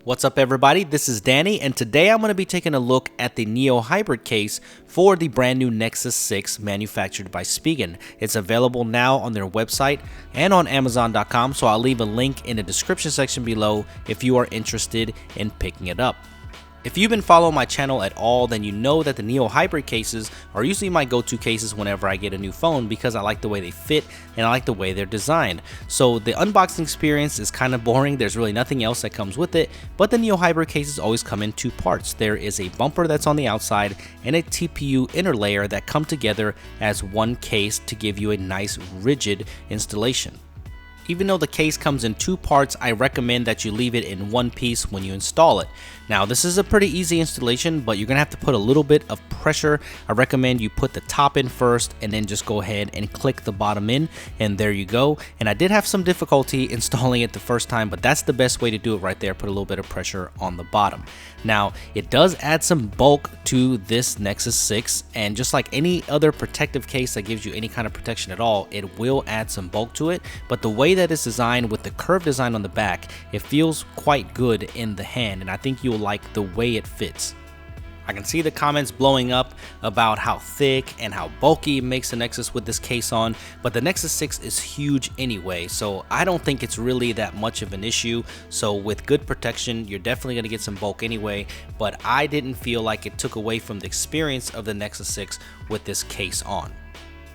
What's up everybody, this is Danny and today I'm going to be taking a look at the Neo Hybrid case for the brand new Nexus 6 manufactured by Spigen. It's available now on their website and on Amazon.com, so I'll leave a link in the description section below if you are interested in picking it up. If you've been following my channel at all, then you know that the Neo Hybrid cases are usually my go-to cases whenever I get a new phone because I like the way they fit and I like the way they're designed. So the unboxing experience is kind of boring, there's really nothing else that comes with it, but the Neo Hybrid cases always come in two parts. There is a bumper that's on the outside and a TPU inner layer that come together as one case to give you a nice rigid installation. Even though the case comes in two parts, I recommend that you leave it in one piece when you install it. Now this is a pretty easy installation, but you're gonna have to put a little bit of pressure. I recommend you put the top in first and then just go ahead and click the bottom in, and there you go. And I did have some difficulty installing it the first time, but that's the best way to do it right there. Put a little bit of pressure on the bottom. Now it does add some bulk to this Nexus 6, and just like any other protective case that gives you any kind of protection at all, it will add some bulk to it. But the way that it's designed with the curved design on the back, it feels quite good in the hand, and I think you'll like the way it fits. I can see the comments blowing up about how thick and how bulky it makes the Nexus with this case on, but the Nexus 6 is huge anyway, so I don't think it's really that much of an issue. So with good protection, you're definitely going to get some bulk anyway, but I didn't feel like it took away from the experience of the Nexus 6 with this case on.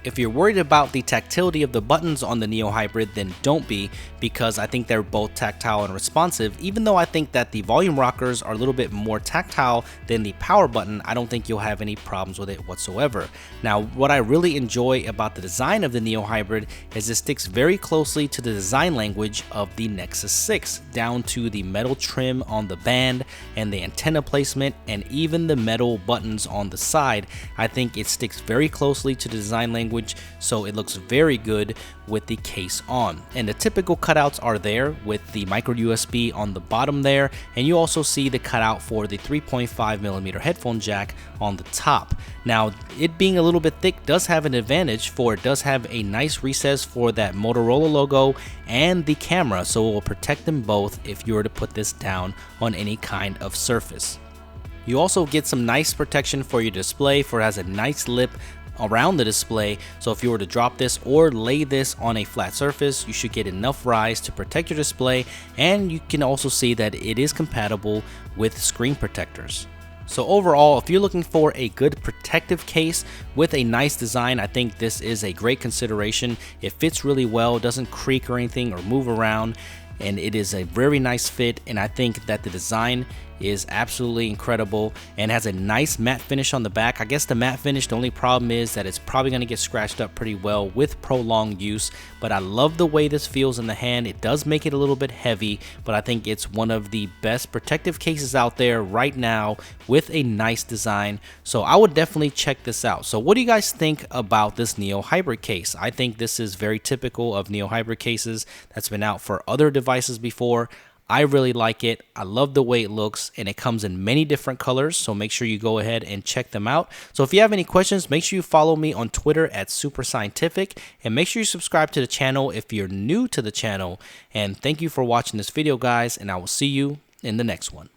If you're worried about the tactility of the buttons on the Neo Hybrid, then don't be, because I think they're both tactile and responsive. Even though I think that the volume rockers are a little bit more tactile than the power button, I don't think you'll have any problems with it whatsoever. Now, what I really enjoy about the design of the Neo Hybrid is it sticks very closely to the design language of the Nexus 6, down to the metal trim on the band and the antenna placement and even the metal buttons on the side. I think it sticks very closely to the design language, so it looks very good with the case on. And the typical cutouts are there with the micro USB on the bottom there, and you also see the cutout for the 3.5mm headphone jack on the top. Now, it being a little bit thick does have an advantage, for it does have a nice recess for that Motorola logo and the camera, so it will protect them both if you were to put this down on any kind of surface. You also get some nice protection for your display, for it has a nice lip around the display, so if you were to drop this or lay this on a flat surface, you should get enough rise to protect your display, and you can also see that it is compatible with screen protectors. So overall, if you're looking for a good protective case with a nice design, I think this is a great consideration. It fits really well, doesn't creak or anything or move around, and it is a very nice fit, and I think that the design is absolutely incredible and has a nice matte finish on the back. I guess the matte finish, the only problem is that it's probably going to get scratched up pretty well with prolonged use, but I love the way this feels in the hand. It does make it a little bit heavy, but I think it's one of the best protective cases out there right now with a nice design, so I would definitely check this out. So what do you guys think about this Neo Hybrid case? I think this is very typical of Neo Hybrid cases that's been out for other devices before. I really like it. I love the way it looks, and it comes in many different colors, so make sure you go ahead and check them out. So if you have any questions, make sure you follow me on Twitter at @SuperScientific, and make sure you subscribe to the channel if you're new to the channel. And thank you for watching this video, guys, and I will see you in the next one.